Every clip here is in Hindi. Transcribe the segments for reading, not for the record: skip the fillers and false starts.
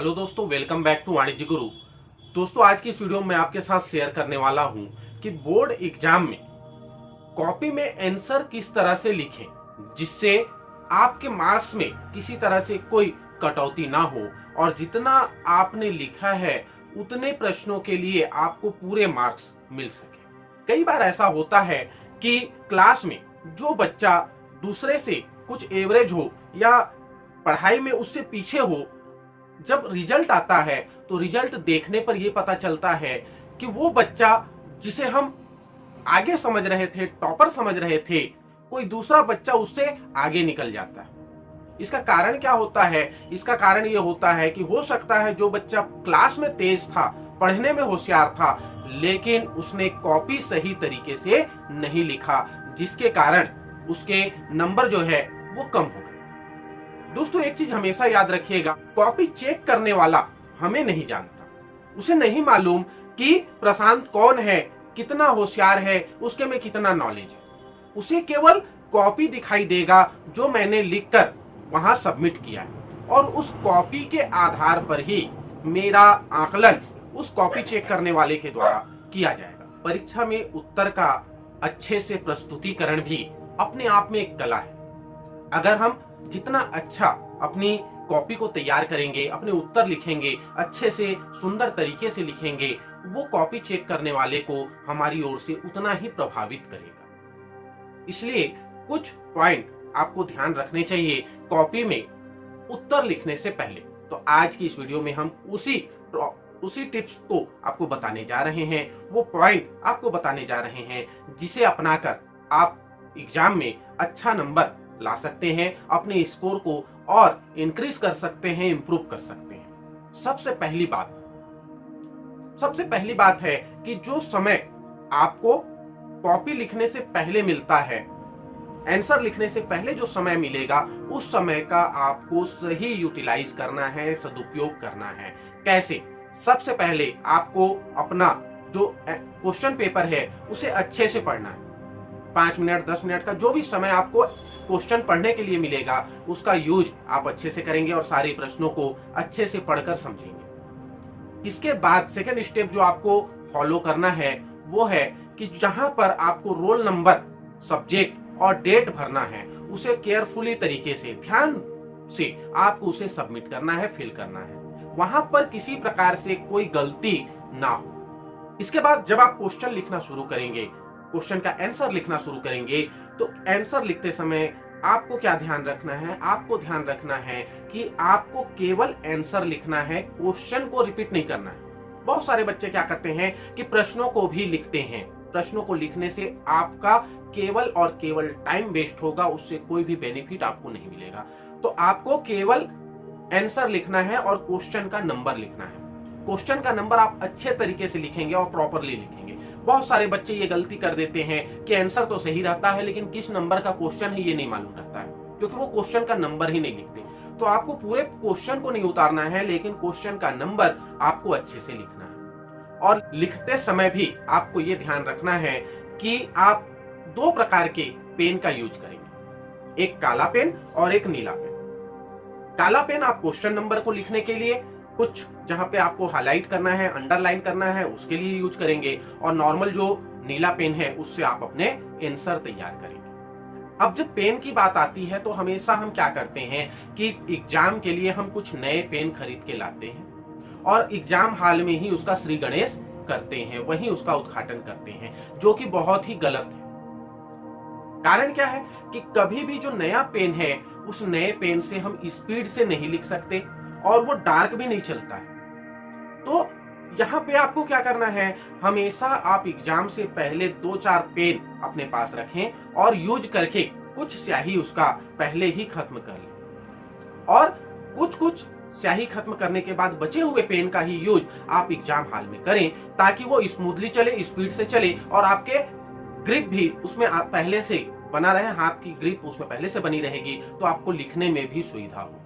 हेलो दोस्तों, वेलकम बैक टू वाणिज्य गुरु। दोस्तों, आज की इस वीडियो में मैं आपके साथ शेयर करने वाला हूं कि बोर्ड एग्जाम में कॉपी में आंसर किस तरह से लिखें जिससे आपके मार्क्स में किसी तरह से कोई कटौती ना हो और जितना आपने लिखा है उतने प्रश्नों के लिए आपको पूरे मार्क्स मिल सके। कई बार ऐसा होता है कि क्लास में जो बच्चा दूसरे से कुछ एवरेज हो या पढ़ाई में उससे पीछे हो, जब रिजल्ट आता है तो रिजल्ट देखने पर यह पता चलता है कि वो बच्चा जिसे हम आगे समझ रहे थे, टॉपर समझ रहे थे, कोई दूसरा बच्चा उससे आगे निकल जाता है। इसका कारण क्या होता है? इसका कारण यह होता है कि हो सकता है जो बच्चा क्लास में तेज था, पढ़ने में होशियार था, लेकिन उसने कॉपी सही तरीके से नहीं लिखा, जिसके कारण उसके नंबर जो है वो कम हो गए। दोस्तों, एक चीज हमेशा याद रखिएगा, कॉपी चेक करने वाला हमें नहीं जानता। उसे नहीं मालूम कि प्रशांत कौन है, कितना होशियार है, उसके में कितना नॉलेज है। उसे केवल कॉपी दिखाई देगा जो मैंने लिखकर वहां सबमिट किया है, और उस कॉपी के आधार पर ही मेरा आकलन उस कॉपी चेक करने वाले के द्वारा किया जाएगा। परीक्षा में उत्तर का अच्छे से प्रस्तुतिकरण भी अपने आप में एक कला है। अगर हम जितना अच्छा अपनी कॉपी को तैयार करेंगे, अपने उत्तर लिखेंगे, अच्छे से सुंदर तरीके से लिखेंगे, वो कॉपी चेक करने वाले को हमारी ओर से उतना ही प्रभावित करेगा। इसलिए कुछ पॉइंट आपको ध्यान रखने चाहिए कॉपी में उत्तर लिखने से पहले। तो आज की इस वीडियो में हम उसी टिप्स को आपको बताने जा रहे हैं, वो पॉइंट आपको बताने जा रहे हैं जिसे अपनाकर आप एग्जाम में अच्छा नंबर ला सकते हैं, अपने स्कोर को और इंक्रीज कर सकते हैं, इंप्रूव कर सकते हैं। सबसे पहली बात है कि जो समय आपको कॉपी लिखने से पहले मिलता है, आंसर लिखने से पहले जो समय मिलेगा, उस समय का आपको सही यूटिलाइज करना है, सदुपयोग करना है। कैसे? सबसे पहले आपको अपना जो क्वेश्चन पेपर है उसे अच्छे से पढ़ना है। 5 मिनट 10 मिनट का जो भी समय आपको क्वेश्चन पढ़ने के लिए मिलेगा, उसका यूज आप अच्छे से करेंगे और सारे प्रश्नों को अच्छे से पढ़कर समझेंगे। इसके बाद सेकंड स्टेप जो आपको फॉलो करना है वो है कि जहां पर आपको रोल नंबर, सब्जेक्ट और डेट भरना है, उसे केयरफुली तरीके से, ध्यान से आपको उसे सबमिट करना है, फिल करना है। वहां पर किसी प्रकार से कोई गलती ना हो। इसके बाद जब आप क्वेश्चन लिखना शुरू करेंगे, क्वेश्चन का आंसर लिखना शुरू करेंगे, तो आंसर लिखते समय आपको क्या ध्यान रखना है? आपको ध्यान रखना है कि आपको केवल आंसर लिखना है, क्वेश्चन को रिपीट नहीं करना है। बहुत सारे बच्चे क्या करते हैं कि प्रश्नों को भी लिखते हैं। प्रश्नों को लिखने से आपका केवल और केवल टाइम वेस्ट होगा, उससे कोई भी बेनिफिट आपको नहीं मिलेगा। तो आपको केवल आंसर लिखना है और क्वेश्चन का नंबर लिखना है। क्वेश्चन का नंबर आप अच्छे तरीके से लिखेंगे और प्रॉपरली लिखेंगे। बहुत सारे बच्चे ये गलती कर देते हैं कि आंसर तो सही रहता है, लेकिन किस नंबर का क्वेश्चन है ये नहीं मालूम रहता है, क्योंकि वो क्वेश्चन का नंबर ही नहीं लिखते। तो आपको पूरे क्वेश्चन को नहीं उतारना है, लेकिन क्वेश्चन का नंबर आपको अच्छे से लिखना है। और लिखते समय भी आपको ये ध्यान रखना है कि आप 2 प्रकार के पेन का यूज करेंगे, एक काला पेन और एक नीला पेन। काला पेन आप क्वेश्चन नंबर को लिखने के लिए, कुछ जहां पे आपको हाईलाइट करना है, अंडरलाइन करना है, उसके लिए यूज करेंगे, और नॉर्मल जो नीला पेन है उससे आप अपने आंसर तैयार करेंगे। अब जब पेन की बात आती है तो हमेशा हम क्या करते हैं कि एग्जाम के लिए हम कुछ नए पेन खरीद के लाते हैं और एग्जाम हॉल में ही उसका श्री गणेश करते हैं, वहीं उसका उद्घाटन करते हैं, जो कि बहुत ही गलत है। कारण क्या है कि कभी भी जो नया पेन है, उस नए पेन से हम स्पीड से नहीं लिख सकते और वो डार्क भी नहीं चलता है। तो यहाँ पे आपको क्या करना है, हमेशा आप एग्जाम से पहले 2-4 पेन अपने पास रखें और यूज करके कुछ स्याही उसका पहले ही खत्म कर लें, और कुछ स्याही खत्म करने के बाद बचे हुए पेन का ही यूज आप एग्जाम हॉल में करें, ताकि वो स्मूथली चले, स्पीड से चले और आपके ग्रिप भी उसमें पहले से बना रहे, हाथ की ग्रिप उसमें पहले से बनी रहेगी, तो आपको लिखने में भी सुविधा होगी।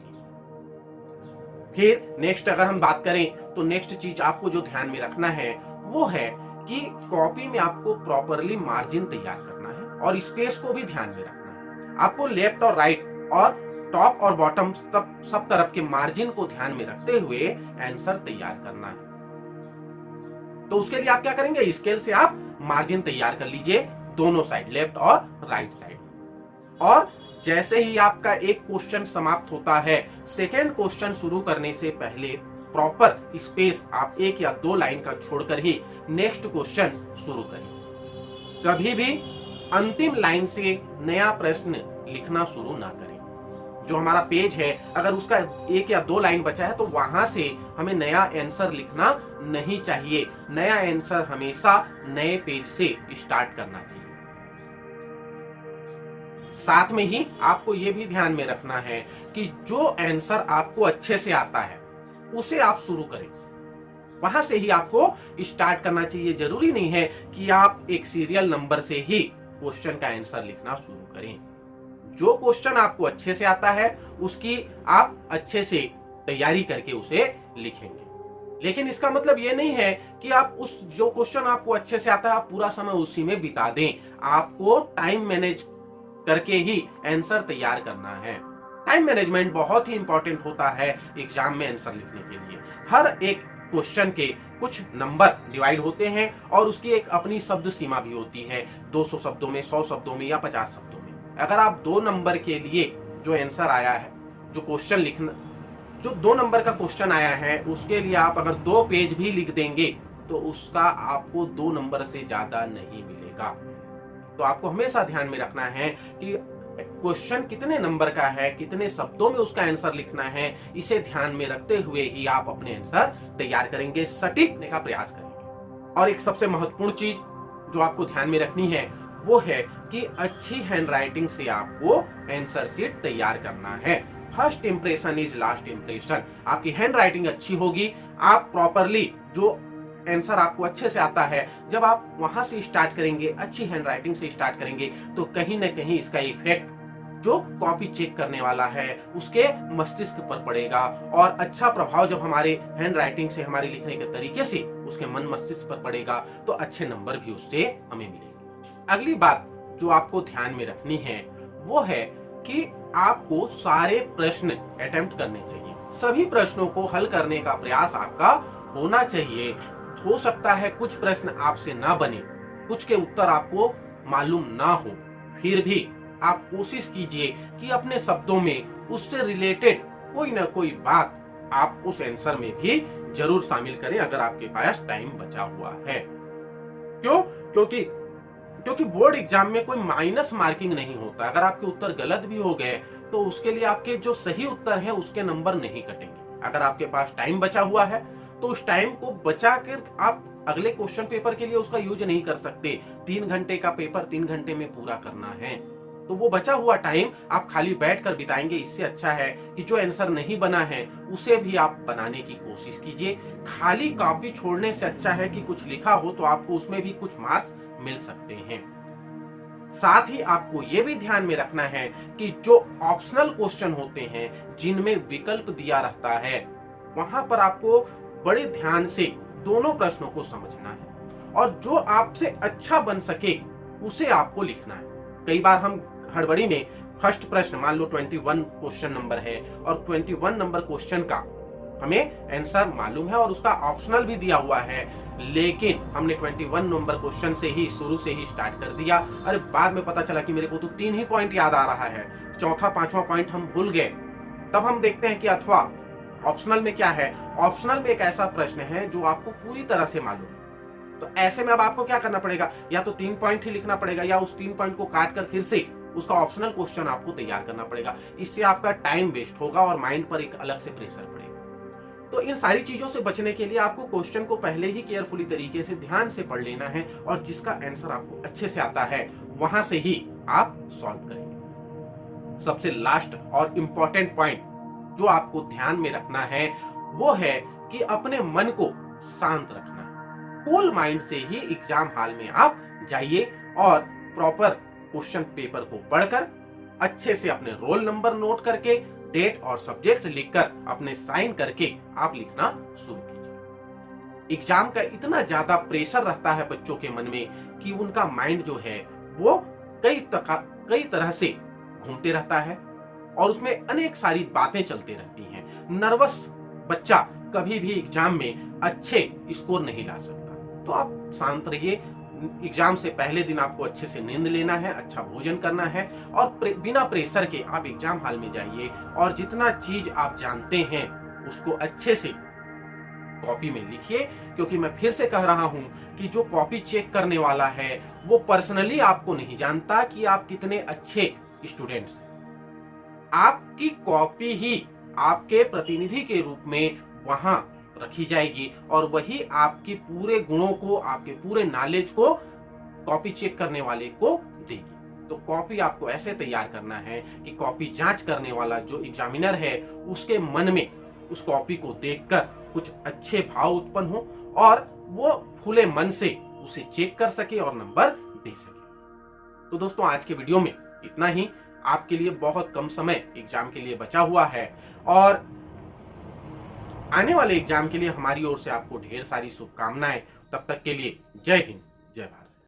फिर नेक्स्ट अगर हम बात करें तो नेक्स्ट चीज आपको जो ध्यान में रखना है वो है कि कॉपी में आपको प्रॉपरली मार्जिन तैयार करना है और स्पेस को भी ध्यान में रखना है। आपको लेफ्ट और राइट और टॉप और बॉटम सब तरफ के मार्जिन को ध्यान में रखते हुए आंसर तैयार करना है। तो उसके लिए आप क्या करेंगे, स्केल से आप मार्जिन तैयार कर लीजिए दोनों साइड, लेफ्ट और राइट साइड। और जैसे ही आपका एक क्वेश्चन समाप्त होता है, सेकेंड क्वेश्चन शुरू करने से पहले प्रॉपर स्पेस आप 1 या 2 लाइन का छोड़कर ही नेक्स्ट क्वेश्चन शुरू करें। कभी भी अंतिम लाइन से नया प्रश्न लिखना शुरू ना करें। जो हमारा पेज है, अगर उसका 1 या 2 लाइन बचा है तो वहां से हमें नया आंसर लिखना नहीं चाहिए। नया आंसर हमेशा नए पेज से स्टार्ट करना चाहिए। साथ में ही आपको यह भी ध्यान में रखना है कि जो आंसर आपको अच्छे से आता है उसे आप शुरू करें, वहां से ही आपको स्टार्ट करना चाहिए। जरूरी नहीं है कि आप एक सीरियल नंबर से ही क्वेश्चन का आंसर लिखना शुरू करें। जो क्वेश्चन आपको अच्छे से आता है उसकी आप अच्छे से तैयारी करके उसे लिखेंगे। लेकिन इसका मतलब ये नहीं है कि आप उस जो क्वेश्चन आपको अच्छे से आता है आप पूरा समय उसी में बिता दें। आपको टाइम मैनेज करके ही आंसर तैयार करना है। टाइम मैनेजमेंट बहुत ही इंपॉर्टेंट होता है एग्जाम में आंसर लिखने के लिए। हर एक क्वेश्चन के कुछ नंबर डिवाइड होते हैं और उसकी एक अपनी शब्द सीमा भी होती है, 200 शब्दों में, 100 शब्दों में या 50 शब्दों में। अगर आप 2 नंबर के लिए जो आंसर आया है, जो क्वेश्चन लिखना, जो 2 नंबर का क्वेश्चन आया है उसके लिए आप अगर 2 पेज भी लिख देंगे तो उसका आपको 2 नंबर से ज्यादा नहीं मिलेगा। तो आपको हमेशा ध्यान में रखना है कि क्वेश्चन कितने नंबर का है, कितने शब्दों में उसका आंसर लिखना है, इसे ध्यान में रखते हुए ही आप अपने आंसर तैयार करेंगे, सटीक लिखने का प्रयास करेंगे। और एक सबसे महत्वपूर्ण चीज जो आपको ध्यान में रखनी है वो है कि अच्छी हैंडराइटिंग से आपको आंसर शीट तैयार करना है। First impression is last impression. आपकी हैंडराइटिंग अच्छी होगी, आप प्रॉपरली जो आंसर आपको अच्छे से आता है, जब आप वहां से स्टार्ट करेंगे, अच्छी हैंडराइटिंग से स्टार्ट करेंगे, तो कहीं ना कहीं इसका इफेक्ट जो कॉपी चेक करने वाला है उसके मस्तिष्क पर पड़ेगा। और अच्छा प्रभाव जब हमारे हैंडराइटिंग से, हमारे लिखने के तरीके से उसके मन मस्तिष्क पर पड़ेगा तो अच्छे नंबर भी उससे हमें मिलेंगे। अगली बात जो आपको ध्यान में रखनी है वो है कि आपको सारे प्रश्न अटेम्प्ट करने चाहिए। सभी प्रश्नों को हल करने का प्रयास आपका होना चाहिए। हो सकता है कुछ प्रश्न आपसे ना बने, कुछ के उत्तर आपको मालूम ना हो, फिर भी आप कोशिश कीजिए कि अपने शब्दों में उससे रिलेटेड कोई ना कोई बात आप उस आंसर में भी जरूर शामिल करें अगर आपके पास टाइम बचा हुआ है। क्यों? क्योंकि बोर्ड एग्जाम में कोई माइनस मार्किंग नहीं होता। अगर आपके उत्तर गलत भी हो गए तो उसके लिए आपके जो सही उत्तर है उसके नंबर नहीं कटेंगे। अगर आपके पास टाइम बचा हुआ है तो उस टाइम को बचा कर आप अगले क्वेश्चन पेपर के लिए उसका यूज नहीं कर सकते। 3 घंटे का पेपर 3 घंटे में पूरा करना है, तो वो बचा हुआ टाइम आप खाली बैठकर बिताएंगे। इससे अच्छा है कि जो आंसर नहीं बना है उसे भी आप बनाने की कोशिश कीजिए। खाली कॉपी छोड़ने से अच्छा है कि कुछ लिखा हो तो आपको उसमें भी कुछ मार्क्स मिल सकते हैं। साथ ही आपको यह भी ध्यान में रखना है कि जो ऑप्शनल क्वेश्चन होते हैं जिनमें विकल्प दिया रहता है, वहां पर आपको बड़े ध्यान से दोनों प्रश्नों को समझना है और जो आपसे अच्छा बन सके उसे आपको लिखना है। कई बार हम हड़बड़ी में फर्स्ट प्रश्न, मान लो 21 क्वेश्चन नंबर है और 21 नंबर क्वेश्चन का हमें आंसर मालूम है और उसका ऑप्शनल भी दिया हुआ है, लेकिन हमने 21 नंबर क्वेश्चन से ही शुरू से ही स्टार्ट कर दिया। अरे बाद में पता चला कि मेरे को तो 3 ही पॉइंट याद आ रहा है, चौथा 5वां पॉइंट हम भूल गए। तब हम देखते हैं कि अथवा ऑप्शनल में क्या है। ऑप्शनल में एक ऐसा प्रश्न है जो आपको पूरी तरह से मालूम है, तो ऐसे में अब आपको क्या करना पड़ेगा, या तो 3 पॉइंट ही लिखना पड़ेगा या उस 3 पॉइंट को काट कर फिर से उसका ऑप्शनल क्वेश्चन आपको तैयार करना पड़ेगा। इससे आपका टाइम वेस्ट होगा और माइंड पर एक अलग से प्रेशर पड़ेगा। तो इन सारी चीजों से बचने के लिए आपको क्वेश्चन को पहले ही केयरफुली तरीके से ध्यान से पढ़ लेना है और जिसका आंसर आपको अच्छे से आता है वहां से ही आप सॉल्व करेंगे। सबसे लास्ट और इंपॉर्टेंट पॉइंट जो आपको ध्यान में रखना है वो है कि अपने मन को शांत रखना है। कूल माइंड से ही एग्जाम हॉल में आप जाइए और प्रॉपर क्वेश्चन पेपर को पढ़कर अच्छे से अपने रोल नंबर नोट करके, डेट और सब्जेक्ट लिखकर, अपने साइन करके आप लिखना शुरू कीजिए। एग्जाम का इतना ज्यादा प्रेशर रहता है बच्चों के मन में कि उनका माइंड जो है वो कई तरह से घूमते रहता है। और उसमें अनेक सारी बातें चलती रहती हैं। नर्वस बच्चा कभी भी एग्जाम में अच्छे स्कोर नहीं ला सकता। तो आप शांत रहिए। एग्जाम से पहले दिन आपको अच्छे से नींद लेना है, अच्छा भोजन करना है और बिना प्रेशर के आप एग्जाम हॉल में जाइए और जितना चीज आप जानते हैं उसको अच्छे से कॉपी में लिखिए। क्योंकि मैं फिर से कह रहा हूं कि जो कॉपी चेक करने वाला है वो पर्सनली आपको नहीं जानता कि आप कितने अच्छे स्टूडेंट्स हैं। आपकी कॉपी ही आपके प्रतिनिधि के रूप में वहां रखी जाएगी और वही आपके पूरे गुणों को, आपके पूरे नॉलेज को कॉपी चेक करने वाले को देगी। तो कॉपी आपको ऐसे तैयार करना है कि कॉपी जांच करने वाला जो एग्जामिनर है उसके मन में उस कॉपी को देखकर कुछ अच्छे भाव उत्पन्न हो और वो खुले मन से उसे चेक कर सके और नंबर दे सके। तो दोस्तों आज के वीडियो में इतना ही। आपके लिए बहुत कम समय एग्जाम के लिए बचा हुआ है और आने वाले एग्जाम के लिए हमारी ओर से आपको ढेर सारी शुभकामनाएं। तब तक के लिए जय हिंद, जय भारत।